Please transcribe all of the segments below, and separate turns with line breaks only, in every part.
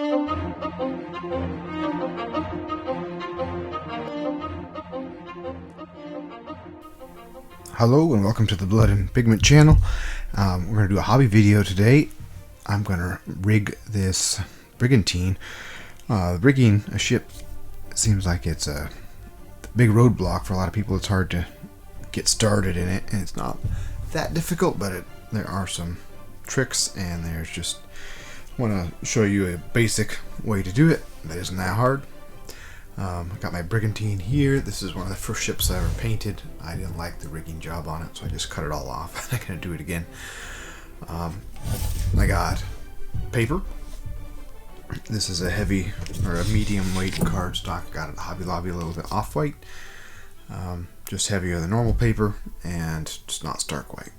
Hello and welcome to the Blood and Pigment channel. We're going to do a hobby video today. I'm going to rig this brigantine. Rigging a ship seems like it's a big roadblock for a lot of people. It's hard to get started in it, and it's not that difficult, but there are some tricks, and there's just want to show you a basic way to do it that isn't that hard. I got my brigantine here. This is one of the first ships I ever painted. I didn't like the rigging job on it, so I just cut it all off. I'm not going to do it again. I got paper. This is a heavy or a medium weight cardstock. I got it at Hobby Lobby, a little bit off-white. Just heavier than normal paper and just not stark white.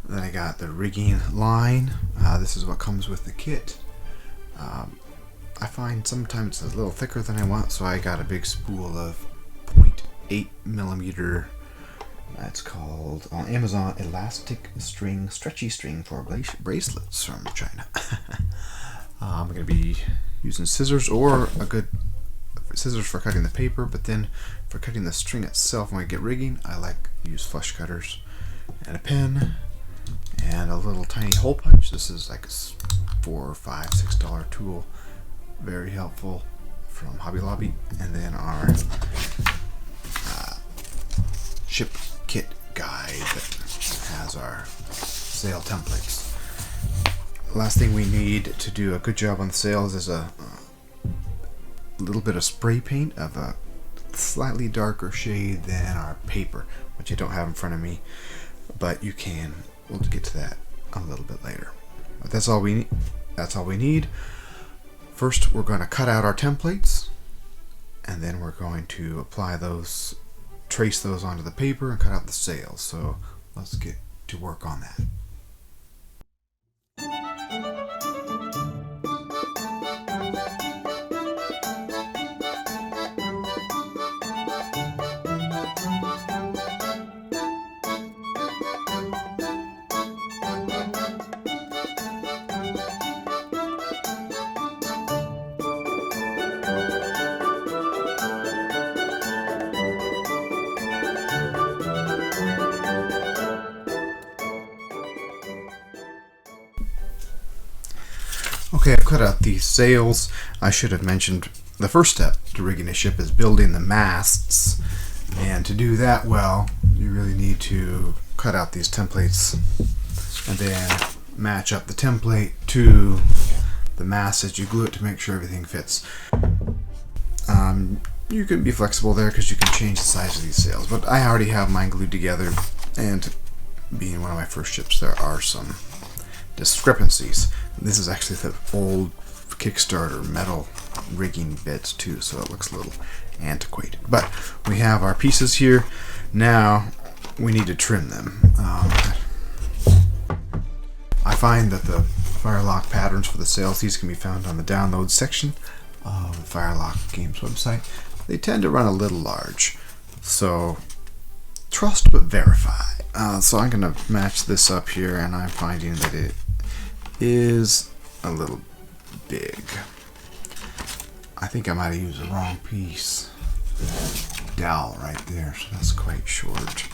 Then I got the rigging line. This is what comes with the kit. I find sometimes it's a little thicker than I want, so I got a big spool of 0.8 millimeter. It's called on Amazon elastic string, stretchy string for bracelets from China. I'm going to be using scissors or a good scissors for cutting the paper, but then for cutting the string itself when I get rigging, I like to use flush cutters and a pen and a little tiny hole punch. This is like a $4, $5, $6 tool. Very helpful from Hobby Lobby. And then our ship kit guide that has our sail templates. Last thing we need to do a good job on the sails is a little bit of spray paint of a slightly darker shade than our paper, which I don't have in front of me, but you can. We'll get to that a little bit later. But that's all we need. That's all we need. First, we're going to cut out our templates, and then we're going to apply those, trace those onto the paper, and cut out the sails. So let's get to work on that. Okay, I've cut out these sails. I should have mentioned the first step to rigging a ship is building the masts. And to do that well, you really need to cut out these templates and then match up the template to the mast as you glue it to make sure everything fits. You can be flexible there because you can change the size of these sails, but I already have mine glued together, and being one of my first ships, there are some discrepancies. This is actually the old Kickstarter metal rigging bits too, so it looks a little antiquated. But we have our pieces here. Now we need to trim them. I find that the Firelock patterns for the sails, these can be found on the download section of the Firelock Games website. They tend to run a little large, so trust but verify. So I'm going to match this up here, and I'm finding that it is a little big. I think I might have used the wrong piece. Dowel right there, so that's quite short.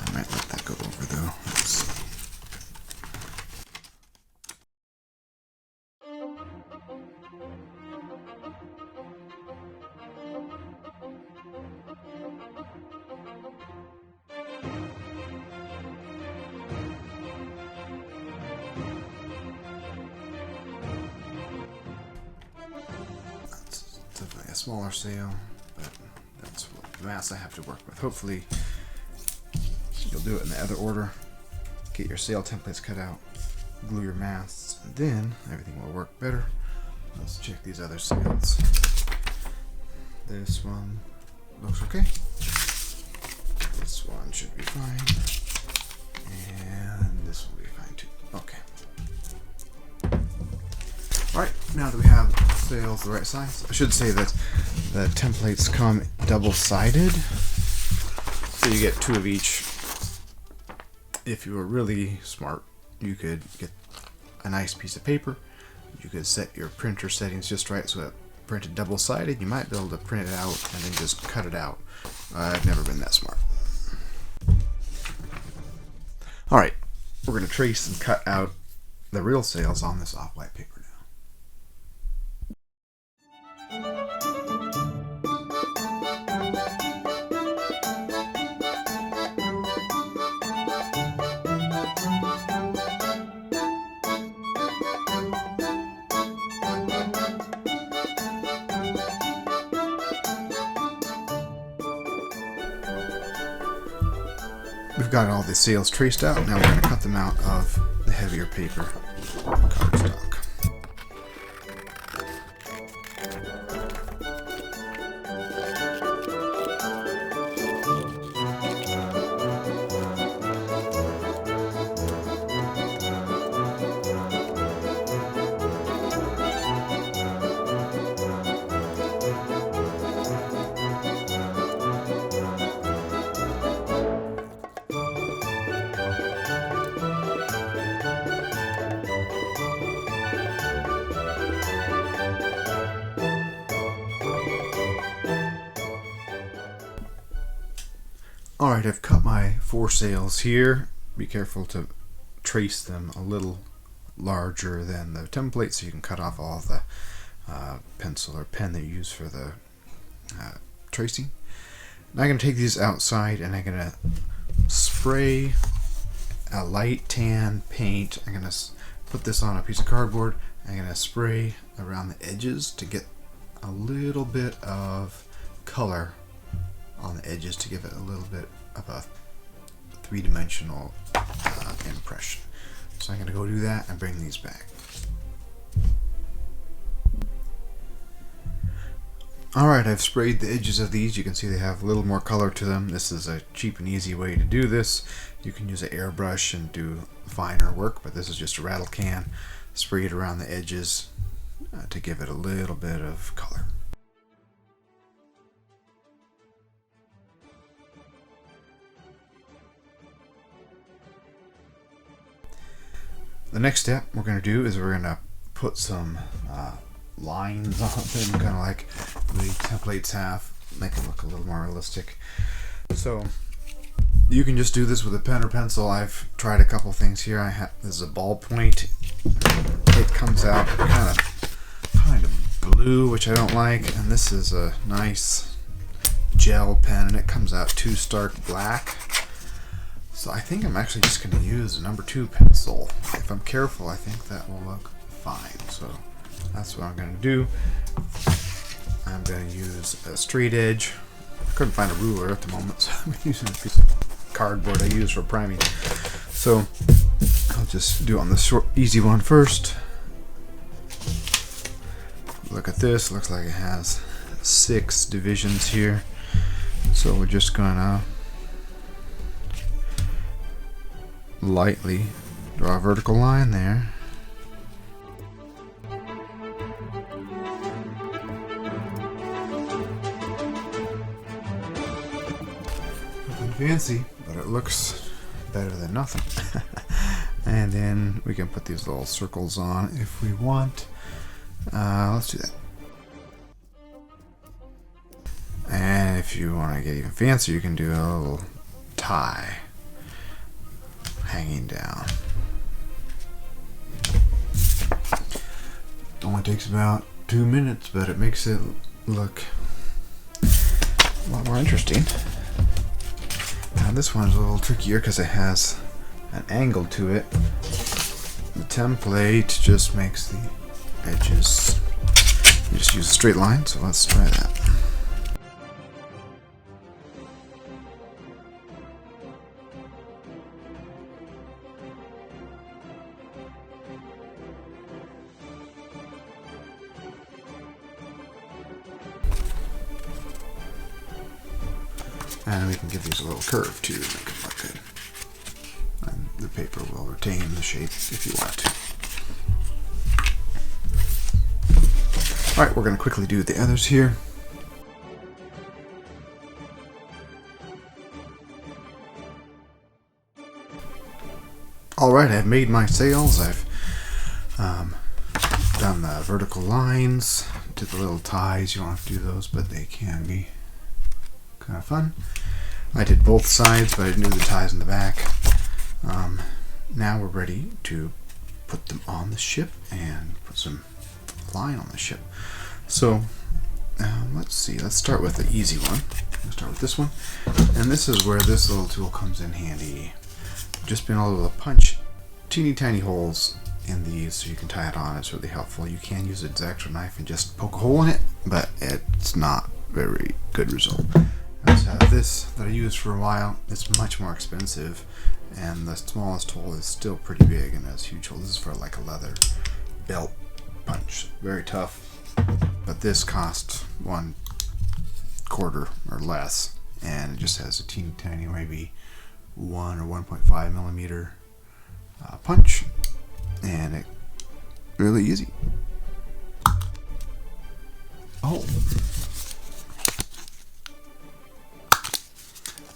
I might let that go over though. Definitely a smaller sail, but that's what the mass I have to work with. Hopefully you'll do it in the other order. Get your sail templates cut out, glue your masts, and then everything will work better. Let's check these other sails. This one looks okay. This one should be fine. And this will be fine too. Okay. Alright, now that we have sails the right size, I should say that the templates come double-sided, so you get two of each. If you were really smart, you could get a nice piece of paper, you could set your printer settings just right so it printed double-sided. You might be able to print it out and then just cut it out. I've never been that smart. Alright, we're going to trace and cut out the real sails on this off-white paper now. We've got all the sails traced out. Now we're going to cut them out of the heavier paper cardstock. Alright, I've cut my 4 sails here. Be careful to trace them a little larger than the template so you can cut off all the pencil or pen that you use for the tracing. Now I'm going to take these outside and I'm going to spray a light tan paint. I'm going to put this on a piece of cardboard. I'm going to spray around the edges to get a little bit of color on the edges to give it a little bit of a three-dimensional impression. So I'm going to go do that and bring these back. Alright, I've sprayed the edges of these. You can see they have a little more color to them. This is a cheap and easy way to do this. You can use an airbrush and do finer work, but this is just a rattle can. Spray it around the edges to give it a little bit of color. The next step we're going to do is we're going to put some lines on them, kind of like the templates have, make them look a little more realistic. So you can just do this with a pen or pencil. I've tried a couple things here. This is a ballpoint. It comes out kind of blue, which I don't like, and this is a nice gel pen, and it comes out too stark black. So I think I'm actually just going to use a number 2 pencil. If I'm careful, I think that will look fine. So that's what I'm going to do. I'm going to use a straight edge. I couldn't find a ruler at the moment, so I'm using a piece of cardboard I use for priming. So I'll just do it on the short, easy one first. Look at this. Looks like it has 6 divisions here. So we're just going to lightly draw a vertical line there. Nothing fancy, but it looks better than nothing. And then we can put these little circles on if we want. Let's do that. And if you want to get even fancier, you can do a little tie hanging down. Only takes about 2 minutes, but it makes it look a lot more interesting. Now this one's a little trickier because it has an angle to it. The template just makes the edges, you just use a straight line, so let's try that. And we can give these a little curve too to make it look good. And the paper will retain the shape if you want to. Alright, we're going to quickly do the others here. Alright, I've made my sails. I've done the vertical lines, did the little ties. You don't have to do those, but they can be kind of fun. I did both sides, but I didn't do the ties in the back. Now we're ready to put them on the ship and put some line on the ship. So let's see, let's start with the easy one. Let's start with this one, and this is where this little tool comes in handy. Just being able to punch teeny tiny holes in these so you can tie it on is really helpful. You can use an X-Acto knife and just poke a hole in it, but it's not very good result. I just have this that I used for a while. It's much more expensive, and the smallest hole is still pretty big and has huge holes. This is for like a leather belt punch. Very tough, but this cost $1/4 or less, and it just has a teeny tiny, maybe 1 or 1.5 millimeter punch, and it really easy. Oh.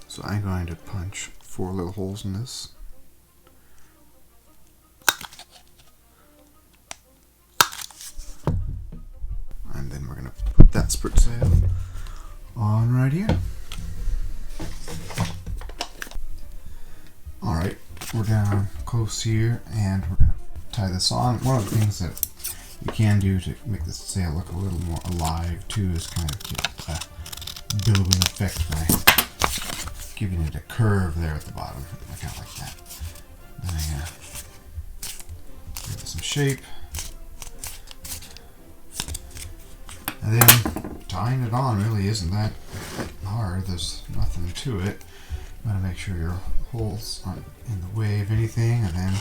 So I'm going to punch 4 little holes in this. And then we're going to put that sprit sail on right here. Alright, we're down close here, and we're going to tie this on. One of the things that you can do to make this sail look a little more alive too is kind of get a billowing effect by giving it a curve there at the bottom. I kind of like that. Then I'm going to give it some shape. And then tying it on really isn't that hard. There's nothing to it. You want to make sure your holes aren't in the way of anything, and then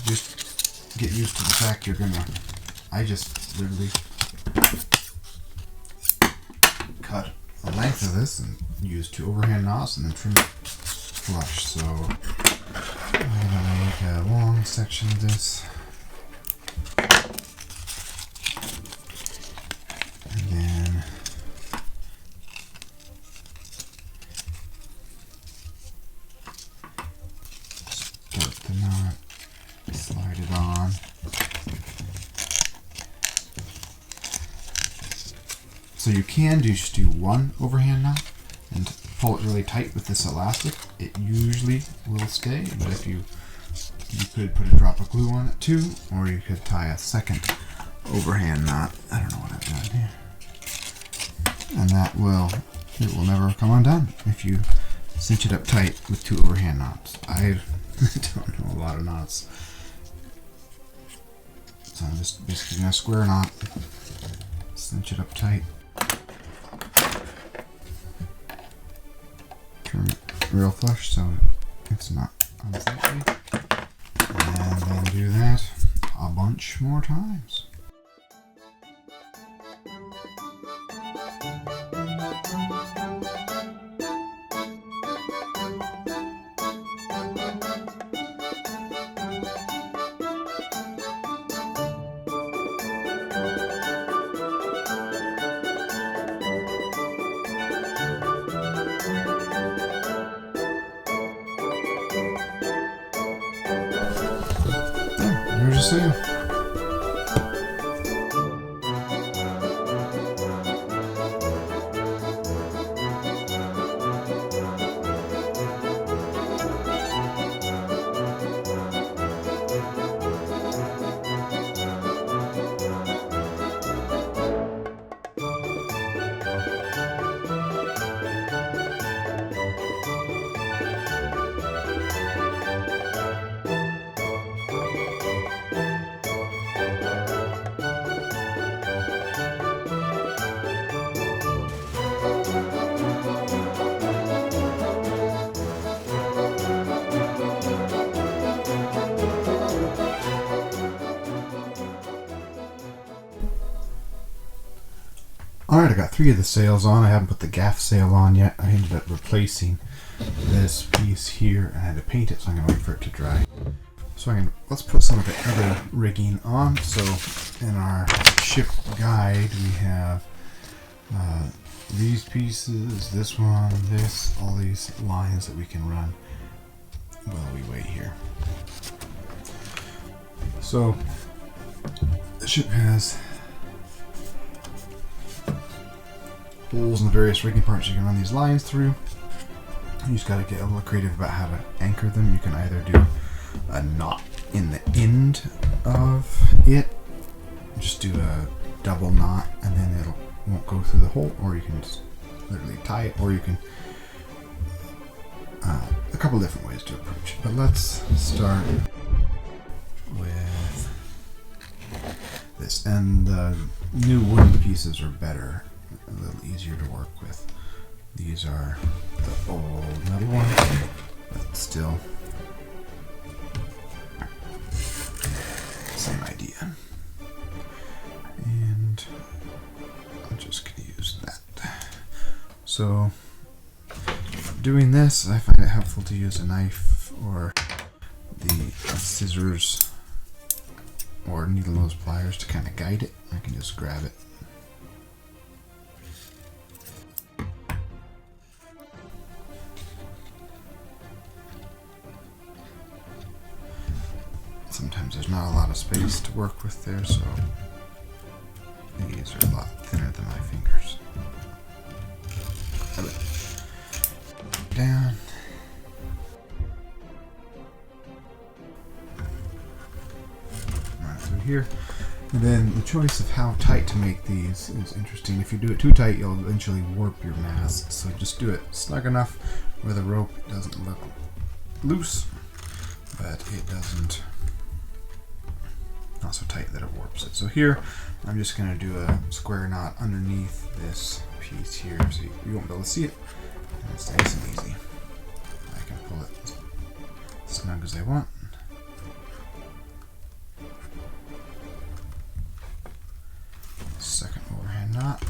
just get used to the fact you're going to... I just literally cut the length of this and use 2 overhand knots and then trim it flush. So I'm going to make a long section of this, and then start the knot, slide it on. So you can just do 1 overhand knot and pull it really tight with this elastic. It usually will stay, but if you could put a drop of glue on it too, or you could tie a second overhand knot. I don't know what I've done here. And it will never come undone if you cinch it up tight with 2 overhand knots. I don't know a lot of knots. So I'm just basically doing a square knot, cinch it up tight, trim it real flush so it's not unsightly, and then do that a bunch more times. There's a sail. Alright, I got 3 of the sails on. I haven't put the gaff sail on yet. I ended up replacing this piece here. I had to paint it, so I'm going to wait for it to dry. So let's put some of the other rigging on. So in our ship guide, we have these pieces, this one, this, all these lines that we can run while we wait here. So the ship has holes in the various rigging parts you can run these lines through. You just got to get a little creative about how to anchor them. You can either do a knot in the end of it, just do a double knot and then it won't go through the hole, or you can just literally tie it, or you can a couple different ways to approach it. But let's start with this, and the new wooden pieces are better, a little easier to work with. These are the old metal ones, but still same idea. And I'm just going to use that. So doing this, I find it helpful to use a knife or the scissors or needle nose pliers to kind of guide it. I can just grab it. Sometimes there's not a lot of space to work with there, so these are a lot thinner than my fingers. Down. Right through here. And then the choice of how tight to make these is interesting. If you do it too tight, you'll eventually warp your mast. So just do it snug enough where the rope doesn't look loose, but it doesn't, not so tight that it warps it. So here, I'm just going to do a square knot underneath this piece here, so you won't be able to see it. And it's nice and easy. I can pull it as snug as I want. Second overhand knot.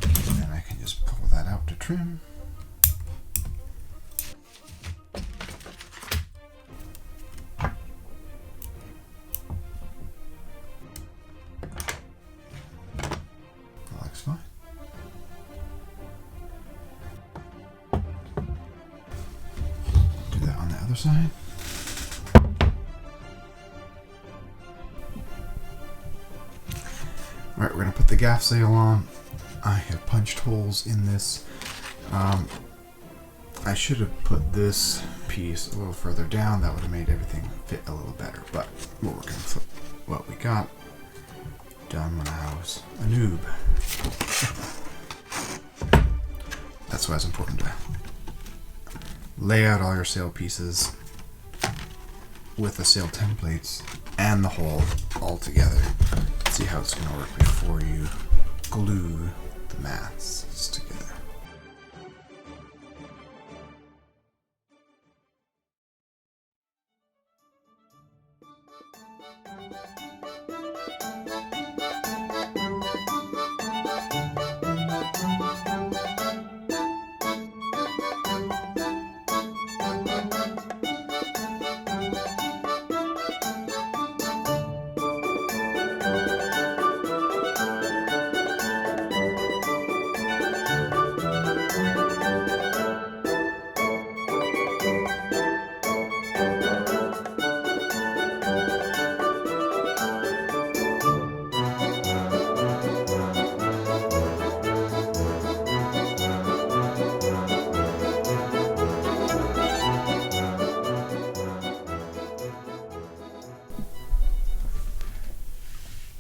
And then I can just pull that out to trim. That looks fine. Do that on the other side. Alright, we're going to put the gaff sail on. I have punched holes in this. I should have put this piece a little further down. That would have made everything fit a little better. But we're working with what we got done when I was a noob. That's why it's important to lay out all your sail pieces with the sail templates and the hole all together. See how it's going to work before you glue the masts together.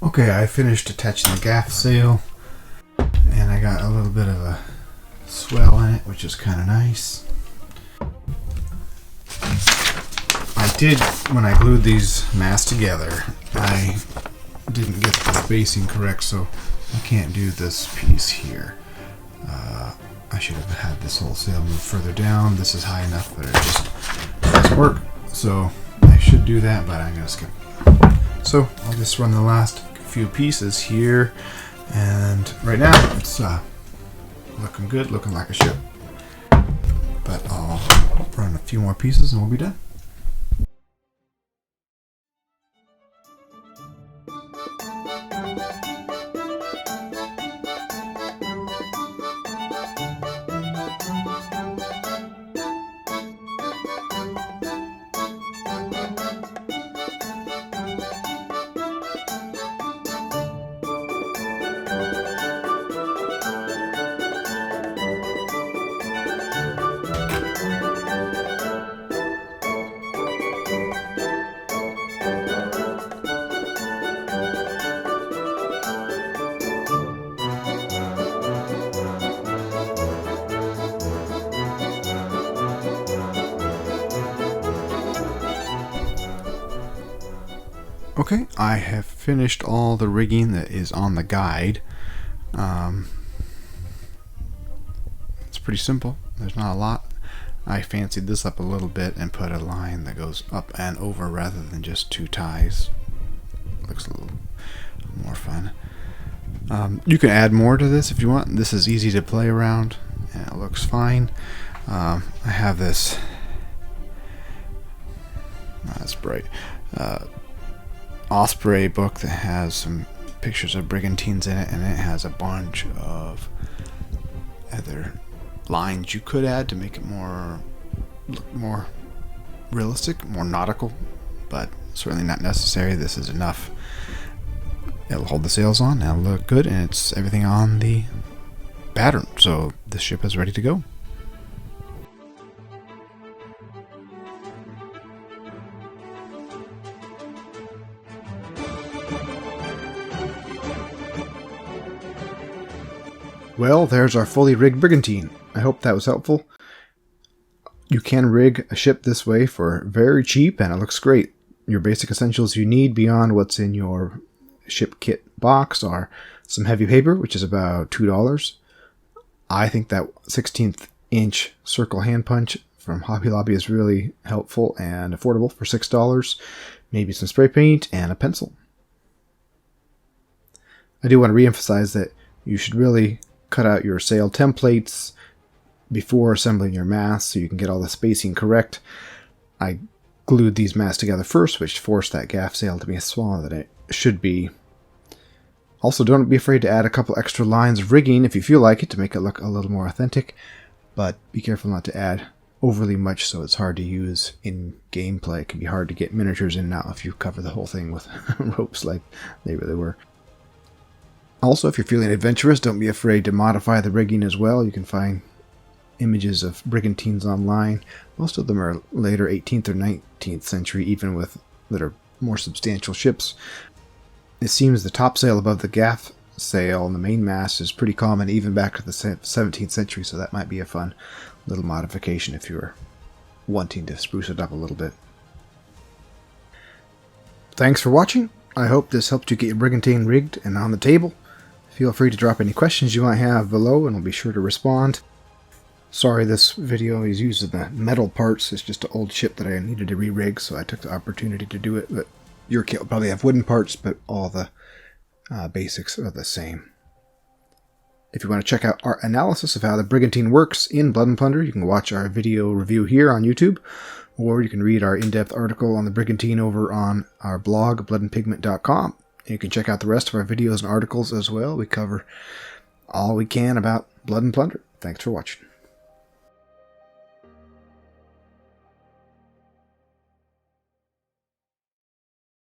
Okay, I finished attaching the gaff sail, and I got a little bit of a swell in it, which is kind of nice. I did, when I glued these masts together, I didn't get the spacing correct, so I can't do this piece here. I should have had this whole sail move further down. This is high enough that it just doesn't work, so I should do that, but I'm going to skip. So I'll just run the last few pieces here, and right now it's looking good, looking like a ship, but I'll run a few more pieces and we'll be done. Okay, I have finished all the rigging that is on the guide. It's pretty simple. There's not a lot. I fancied this up a little bit and put a line that goes up and over rather than just two ties. Looks a little more fun. You can add more to this if you want. This is easy to play around and it looks fine. I have this. That's bright. Osprey book that has some pictures of brigantines in it, and it has a bunch of other lines you could add to make it look more realistic, more nautical, but certainly not necessary. This is enough. It'll hold the sails on, it'll look good, and it's everything on the pattern, so the ship is ready to go. Well, there's our fully rigged brigantine. I hope that was helpful. You can rig a ship this way for very cheap, and it looks great. Your basic essentials you need beyond what's in your ship kit box are some heavy paper, which is about $2. I think that 16th inch circle hand punch from Hobby Lobby is really helpful and affordable for $6. Maybe some spray paint and a pencil. I do want to re-emphasize that you should really cut out your sail templates before assembling your mast so you can get all the spacing correct. I glued these masts together first, which forced that gaff sail to be smaller than it should be. Also, don't be afraid to add a couple extra lines of rigging if you feel like it to make it look a little more authentic, but be careful not to add overly much so it's hard to use in gameplay. It can be hard to get miniatures in and out if you cover the whole thing with ropes like they really were. Also, if you're feeling adventurous, don't be afraid to modify the rigging as well. You can find images of brigantines online. Most of them are later 18th or 19th century, even with that are more substantial ships. It seems the topsail above the gaff sail and the main mast is pretty common even back to the 17th century, so that might be a fun little modification if you're wanting to spruce it up a little bit. Thanks for watching. I hope this helped you get your brigantine rigged and on the table. Feel free to drop any questions you might have below and we'll be sure to respond. Sorry this video is using the metal parts. It's just an old ship that I needed to re-rig, so I took the opportunity to do it. But your kit will probably have wooden parts, but all the basics are the same. If you want to check out our analysis of how the brigantine works in Blood Plunder, you can watch our video review here on YouTube, or you can read our in-depth article on the brigantine over on our blog, bloodandpigment.com. You can check out the rest of our videos and articles as well. We cover all we can about Blood and Plunder. Thanks for watching.